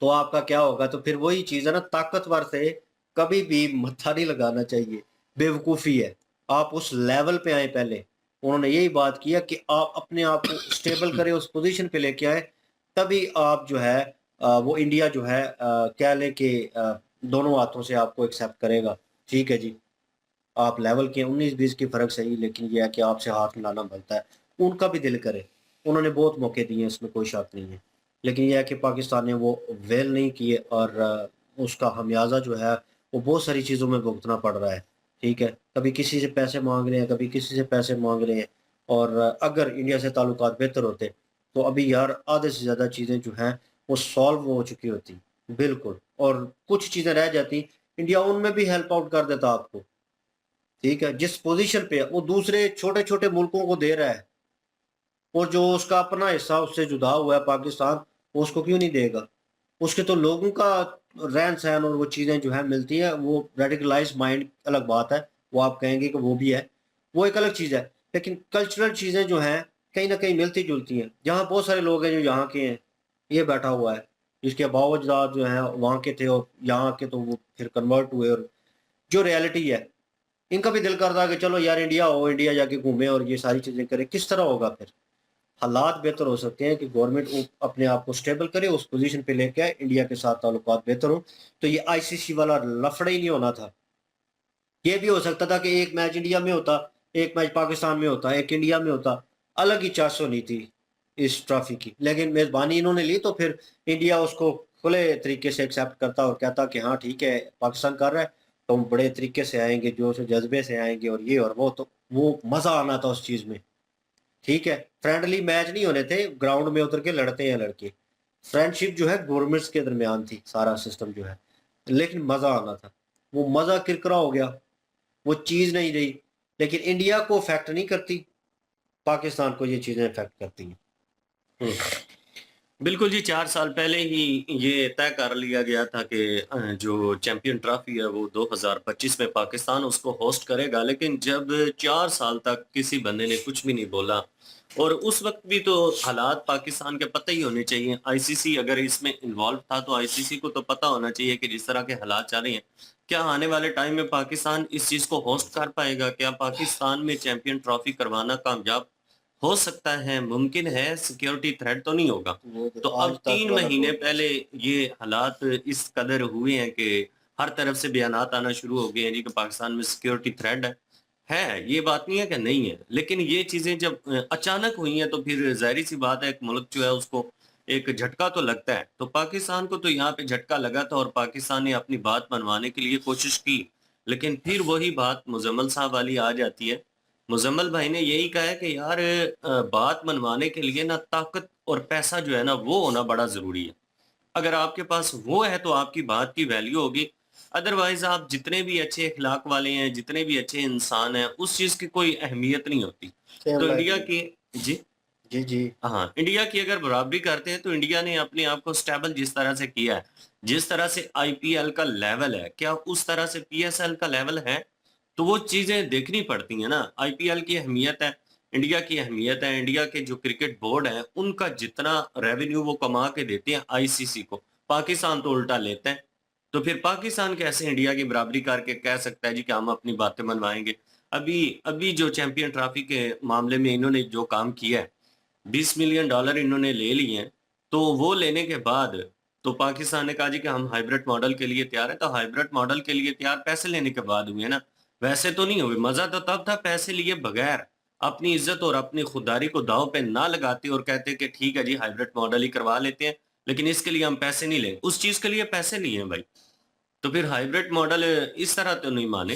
تو آپ کا کیا ہوگا؟ تو پھر وہی چیز ہے نا، طاقتور سے کبھی بھی متھا نہیں لگانا چاہیے، بے وقوفی ہے، آپ اس لیول پہ آئیں پہلے، انہوں نے یہی بات کیا کہ آپ اپنے آپ کو اسٹیبل کریں، اس پوزیشن پہ لے کے آئیں، تبھی آپ جو ہے وہ انڈیا جو ہے کہہ لے کہ دونوں ہاتھوں سے آپ کو ایکسیپٹ کرے گا، ٹھیک ہے جی آپ لیول کے 19-20 کی فرق صحیح، لیکن یہ ہے کہ آپ سے ہاتھ ملانا بنتا ہے، ان کا بھی دل کرے، انہوں نے بہت موقع دیے ہیں، اس میں کوئی شک نہیں ہے، لیکن یہ ہے کہ پاکستان نے وہ ویل نہیں کیے، اور اس کا خمیازہ جو ہے وہ بہت ساری چیزوں میں بھگتنا پڑ رہا ہے، ٹھیک ہے، کبھی کسی سے پیسے مانگ رہے ہیں، کبھی کسی سے پیسے مانگ رہے ہیں، اور اگر انڈیا سے تعلقات بہتر ہوتے تو ابھی یار آدھے سے زیادہ چیزیں جو ہیں وہ سالو ہو چکی ہوتی بالکل، اور کچھ چیزیں رہ جاتی، انڈیا ان میں بھی ہیلپ آؤٹ کر دیتا آپ کو، ٹھیک ہے، جس پوزیشن پہ وہ دوسرے چھوٹے چھوٹے ملکوں کو دے رہا ہے، اور جو اس کا اپنا حصہ اس سے جدا ہوا ہے پاکستان، وہ اس کو کیوں نہیں دے گا؟ اس کے تو لوگوں کا رہن سہن اور وہ چیزیں جو ہیں ملتی ہیں، وہ ریڈیکلائز مائنڈ الگ بات ہے، وہ آپ کہیں گے کہ وہ بھی ہے، وہ ایک الگ چیز ہے، لیکن کلچرل چیزیں جو ہیں کہیں نہ کہیں ملتی جلتی ہیں، جہاں بہت سارے لوگ ہیں جو یہاں کے ہیں، یہ بیٹھا ہوا ہے، جس کے باوجود جو ہیں وہاں کے تھے اور یہاں کے تو وہ پھر کنورٹ ہوئے، اور جو ریالٹی ہے ان کا بھی دل کرتا ہے کہ چلو یار انڈیا ہو، انڈیا جا کے گھومے اور یہ ساری چیزیں کرے، کس طرح ہوگا؟ پھر حالات بہتر ہو سکتے ہیں کہ گورنمنٹ اپنے آپ کو سٹیبل کرے، اس پوزیشن پہ لے کے آئے، انڈیا کے ساتھ تعلقات بہتر ہوں، تو یہ آئی سی سی والا لفڑا ہی نہیں ہونا تھا، یہ بھی ہو سکتا تھا کہ ایک میچ انڈیا میں ہوتا، ایک میچ پاکستان میں ہوتا، ایک انڈیا میں ہوتا، الگ ہی چاس ہونی تھی اس ٹرافی کی، لیکن میزبانی انہوں نے لی تو پھر انڈیا اس کو کھلے طریقے سے ایکسیپٹ کرتا اور کہتا کہ ہاں ٹھیک ہے پاکستان کر رہا ہے تو ہم بڑے طریقے سے آئیں گے، جو جذبے سے آئیں گے، اور یہ اور وہ، تو وہ مزہ آنا تھا اس چیز میں. ٹھیک ہے, فرینڈلی میچ نہیں ہونے تھے, گراؤنڈ میں اتر کے لڑتے ہیں لڑکے, فرینڈ شپ جو ہے گورنمنٹس کے درمیان تھی, سارا سسٹم جو ہے, لیکن مزہ آنا تھا. وہ مزہ کرکرا ہو گیا, وہ چیز نہیں رہی. لیکن انڈیا کو افیکٹ نہیں کرتی, پاکستان کو یہ چیزیں افیکٹ کرتی ہیں. بالکل جی, 4 سال پہلے ہی یہ طے کر لیا گیا تھا کہ جو چیمپئن ٹرافی ہے وہ 2025 میں پاکستان اس کو ہوسٹ کرے گا, لیکن جب 4 سال تک کسی بندے نے کچھ بھی نہیں بولا, اور اس وقت بھی تو حالات پاکستان کے پتہ ہی ہونے چاہیے. آئی سی سی اگر اس میں انوالو تھا تو آئی سی سی کو تو پتہ ہونا چاہیے کہ جس طرح کے حالات چل رہے ہیں, کیا آنے والے ٹائم میں پاکستان اس چیز کو ہوسٹ کر پائے گا, کیا پاکستان میں چیمپئن ٹرافی کروانا کامیاب ہو سکتا ہے, ممکن ہے, سیکیورٹی تھریٹ تو نہیں ہوگا. تو اب 3 مہینے پہلے یہ حالات اس قدر ہوئے ہیں کہ ہر طرف سے بیانات آنا شروع ہو گئے ہیں جی کہ پاکستان میں سیکیورٹی تھریٹ ہے. یہ بات نہیں ہے کہ نہیں ہے, لیکن یہ چیزیں جب اچانک ہوئی ہیں تو پھر ظاہری سی بات ہے ایک ملک جو ہے اس کو ایک جھٹکا تو لگتا ہے. تو پاکستان کو تو یہاں پہ جھٹکا لگا تھا اور پاکستان نے اپنی بات منوانے کے لیے کوشش کی, لیکن پھر وہی بات مزمل صاحب والی آ جاتی ہے. مزمل بھائی نے یہی کہا ہے کہ یار بات منوانے کے لیے نا طاقت اور پیسہ جو ہے نا وہ ہونا بڑا ضروری ہے. اگر آپ کے پاس وہ ہے تو آپ کی بات کی ویلیو ہوگی, ادروائز آپ جتنے بھی اچھے اخلاق والے ہیں, جتنے بھی اچھے انسان ہیں, اس چیز کی کوئی اہمیت نہیں ہوتی. تو انڈیا کی جی ہاں, انڈیا کی اگر برابری کرتے ہیں تو انڈیا نے اپنے آپ کو سٹیبل جس طرح سے کیا ہے, جس طرح سے آئی پی ایل کا لیول ہے, کیا اس طرح سے پی ایس ایل کا لیول ہے؟ تو وہ چیزیں دیکھنی پڑتی ہیں نا. آئی پی ایل کی اہمیت ہے, انڈیا کی اہمیت ہے, انڈیا کے جو کرکٹ بورڈ ہیں ان کا جتنا ریونیو وہ کما کے دیتے ہیں آئی سی سی کو, پاکستان تو الٹا لیتے ہیں. تو پھر پاکستان کیسے انڈیا کی برابری کر کے کہہ سکتا ہے جی کہ ہم اپنی باتیں منوائیں گے؟ ابھی جو چیمپئن ٹرافی کے معاملے میں انہوں نے جو کام کیا ہے, $20 ملین انہوں نے لے لیے ہیں, تو وہ لینے کے بعد تو پاکستان نے کہا جی کہ ہم ہائیبرڈ ماڈل کے لیے تیار ہیں. تو ہائیبرڈ ماڈل کے لیے تیار پیسے لینے کے بعد ہوئے نا, ویسے تو نہیں ہوئے. مزہ تو تب تھا پیسے لیے بغیر, اپنی عزت اور اپنی خودداری کو داؤ پہ نہ لگاتے اور کہتے کہ ٹھیک ہے جی ہائیبرڈ ماڈل ہی کروا لیتے ہیں, لیکن اس کے لیے ہم پیسے نہیں لیں. اس چیز کے لیے پیسے لیے ہیں بھائی, تو پھر ہائیبرڈ ماڈل اس طرح تو نہیں مانے,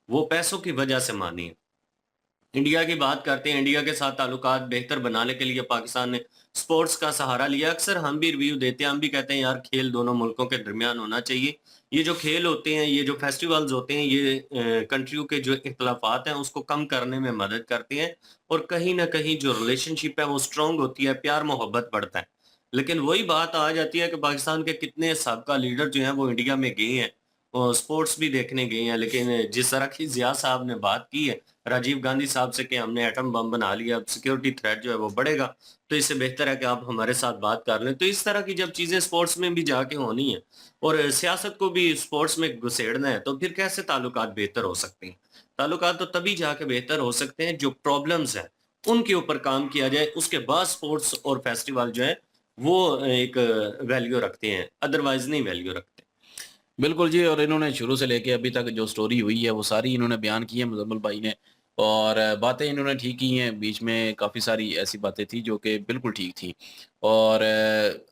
وہ پیسوں کی وجہ سے مانی ہے. انڈیا کی بات کرتے ہیں, انڈیا کے ساتھ تعلقات بہتر بنانے کے لیے پاکستان نے سپورٹس کا سہارا لیا. اکثر ہم بھی ریویو دیتے ہیں, ہم بھی کہتے ہیں یار کھیل دونوں ملکوں کے درمیان ہونا چاہیے. یہ جو کھیل ہوتے ہیں, یہ جو فیسٹیولز ہوتے ہیں, یہ کنٹریوں کے جو اختلافات ہیں اس کو کم کرنے میں مدد کرتے ہیں, اور کہیں نہ کہیں جو ریلیشن شپ ہے وہ سٹرونگ ہوتی ہے, پیار محبت بڑھتا ہے. لیکن وہی بات آ جاتی ہے کہ پاکستان کے کتنے سابقہ لیڈر جو ہیں وہ انڈیا میں گئے ہیں, سپورٹس بھی دیکھنے گئے ہیں, لیکن جس طرح کی ضیاء صاحب نے بات کی ہے راجیو گاندھی صاحب سے کہ ہم نے ایٹم بم بنا لیا, اب سیکیورٹی تھریٹ جو ہے وہ بڑھے گا, تو اس سے بہتر ہے کہ آپ ہمارے ساتھ بات کر لیں. تو اس طرح کی جب چیزیں سپورٹس میں بھی جا کے ہونی ہیں اور سیاست کو بھی سپورٹس میں گھسیڑنا ہے, تو پھر کیسے تعلقات بہتر ہو سکتے ہیں؟ تعلقات تو تبھی جا کے بہتر ہو سکتے ہیں جو پرابلمز ہیں ان کے اوپر کام کیا جائے, اس کے بعد سپورٹس اور فیسٹیول جو ہے وہ ایک ویلیو رکھتے ہیں, ادروائز نہیں ویلیو رکھتے. بالکل جی, اور انہوں نے شروع سے لے کے ابھی تک جو سٹوری ہوئی ہے وہ ساری انہوں نے بیان کی ہے مزمل بھائی نے, اور باتیں انہوں نے ٹھیک کی ہیں. بیچ میں کافی ساری ایسی باتیں تھیں جو کہ بالکل ٹھیک تھیں, اور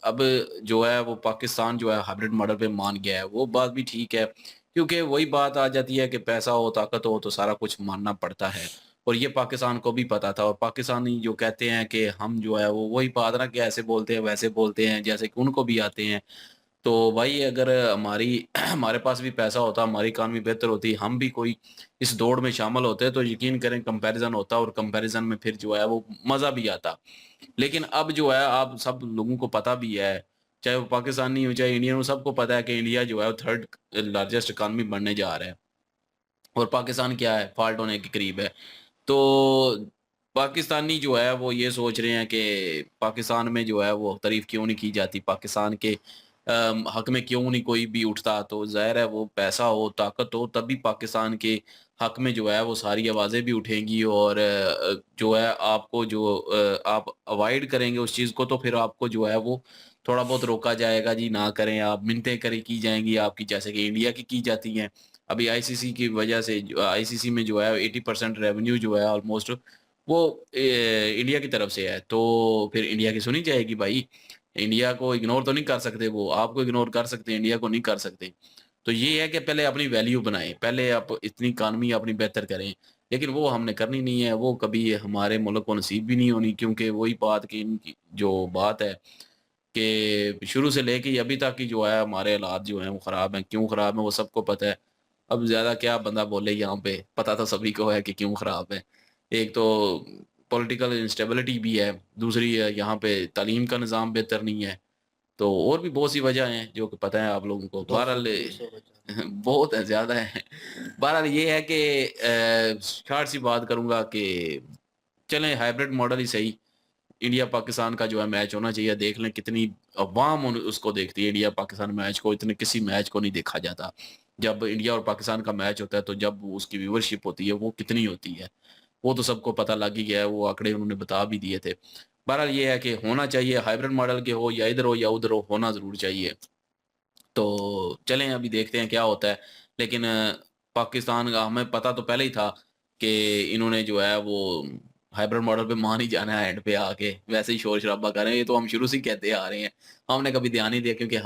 اب جو ہے وہ پاکستان جو ہے ہائبرڈ ماڈل پہ مان گیا ہے, وہ بات بھی ٹھیک ہے, کیونکہ وہی بات آ جاتی ہے کہ پیسہ ہو طاقت ہو تو سارا کچھ ماننا پڑتا ہے, اور یہ پاکستان کو بھی پتا تھا. اور پاکستانی جو کہتے ہیں کہ ہم جو ہے وہ وہی بات نا کہ ایسے بولتے ہیں ویسے بولتے ہیں جیسے کہ ان کو بھی آتے ہیں. تو بھائی اگر ہمارے پاس بھی پیسہ ہوتا, ہماری اکانومی بہتر ہوتی, ہم بھی کوئی اس دوڑ میں شامل ہوتے, تو یقین کریں کمپیریزن ہوتا, اور کمپیریزن میں پھر جو ہے وہ مزہ بھی آتا. لیکن اب جو ہے آپ سب لوگوں کو پتہ بھی ہے, چاہے وہ پاکستانی ہو چاہے انڈین ہو, سب کو پتہ ہے کہ انڈیا جو ہے وہ 3rd لارجسٹ اکانومی بننے جا رہا ہے, اور پاکستان کیا ہے, فالٹ ہونے کے قریب ہے. تو پاکستانی جو ہے وہ یہ سوچ رہے ہیں کہ پاکستان میں جو ہے وہ تعریف کیوں نہیں کی جاتی, پاکستان کے حق میں کیوں نہیں کوئی بھی اٹھتا. تو ظاہر ہے وہ پیسہ ہو طاقت ہو تبھی پاکستان کے حق میں جو ہے وہ ساری آوازیں بھی اٹھیں گی, اور جو ہے آپ کو جو آپ اوائڈ کریں گے اس چیز کو, تو پھر آپ کو جو ہے وہ تھوڑا بہت روکا جائے گا, جی نہ کریں آپ, منتیں کی جائیں گی آپ کی, جیسے کہ انڈیا کی جاتی ہیں. ابھی آئی سی سی کی وجہ سے آئی سی سی میں جو ہے 80% ریونیو جو ہے آلموسٹ وہ انڈیا کی طرف سے ہے, تو پھر انڈیا کی سنی جائے گی بھائی. انڈیا کو اگنور تو نہیں کر سکتے, وہ آپ کو اگنور کر سکتے ہیں, انڈیا کو نہیں کر سکتے. تو یہ ہے کہ پہلے اپنی ویلیو بنائیں, پہلے آپ اتنی اکانومی اپنی بہتر کریں, لیکن وہ ہم نے کرنی نہیں ہے، وہ کبھی ہمارے ملک کو نصیب بھی نہیں ہونی، کیونکہ وہی بات کہ ان کی جو بات ہے کہ شروع سے لے کے ابھی تک کی جو ہے ہمارے حالات جو ہیں وہ خراب ہیں، کیوں خراب ہیں وہ سب کو پتہ ہے۔ اب زیادہ کیا بندہ بولے یہاں پہ، پتہ تو سبھی کو ہے کہ کیوں خراب ہے۔ ایک تو پولیٹیکل انسٹیبلٹی بھی ہے، دوسری ہے یہاں پہ تعلیم کا نظام بہتر نہیں ہے، تو اور بھی بہت سی وجہ ہیں جو کہ پتہ ہے آپ لوگوں کو۔ بہرحال 200 بچا۔ بہت ہے، زیادہ ہے۔ بہرحال یہ ہے کہ شارٹ سی بات کروں گا کہ چلیں ہائبرڈ ماڈل ہی صحیح، انڈیا پاکستان کا جو ہے میچ ہونا چاہیے، دیکھ لیں کتنی عوام اس کو دیکھتی ہے انڈیا پاکستان میچ کو، اتنے کسی میچ کو نہیں دیکھا جاتا۔ جب انڈیا اور پاکستان کا میچ ہوتا ہے تو جب اس کی ویورشپ ہوتی ہے وہ کتنی ہوتی ہے وہ تو سب کو پتہ لگ ہی گیا ہے، وہ آنکڑے انہوں نے بتا بھی دیے تھے۔ بہرحال یہ ہے کہ ہونا چاہیے ہائبرڈ ماڈل کے، ہو یا ادھر ہو یا ادھر ہو، ہونا ضرور چاہیے۔ تو چلیں ابھی دیکھتے ہیں کیا ہوتا ہے، لیکن پاکستان کا ہمیں پتہ تو پہلے ہی تھا کہ انہوں نے جو ہے وہ ہائبرڈ ماڈل پہ مان ہی جانا ہے، اینڈ پہ آ کے ویسے ہی شور شرابہ کر رہے ہیں، یہ تو ہم شروع سے ہی کہتے آ رہے ہیں، ہم نے کبھی دھیان نہیں دیا کیونکہ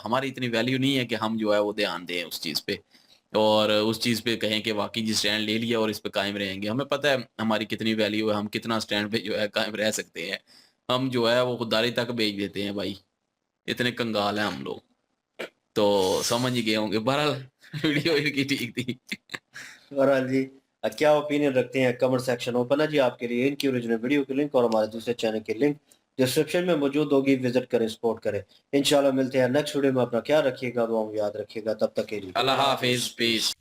ہماری اتنی ویلیو نہیں ہے کہ ہم جو ہے وہ دھیان دیں اس چیز پہ اور اس چیز پہ کہیں کہ واقعی جی سٹینڈ لے لیا اور اس پہ قائم رہیں گے۔ ہمیں پتہ ہے ہماری کتنی ویلیو ہے، ہم کتنا سٹینڈ پہ جو ہے قائم رہ سکتے ہیں، ہم جو ہے وہ خودداری تک بھیج دیتے ہیں بھائی، اتنے کنگال ہیں ہم لوگ، تو سمجھ ہی گئے ہوں گے۔ بہرحال ویڈیو ان کی ٹھیک تھی۔ بہرحال جی کیا اوپینین رکھتے ہیں کمنٹ سیکشن اوپن ہے جی آپ کے لیے۔ ان کی اوریجنل ویڈیو کی لنک اور ہمارے دوسرے چینل کی لنک ڈسکرپشن میں موجود ہوگی، وزٹ کریں، سپورٹ کریں۔ انشاءاللہ ملتے ہیں نیکسٹ ویڈیو میں، اپنا خیال رکھیے گا، دعاؤں میں یاد رکھیے گا، تب تک کے لیے اللہ حافظ، پیس۔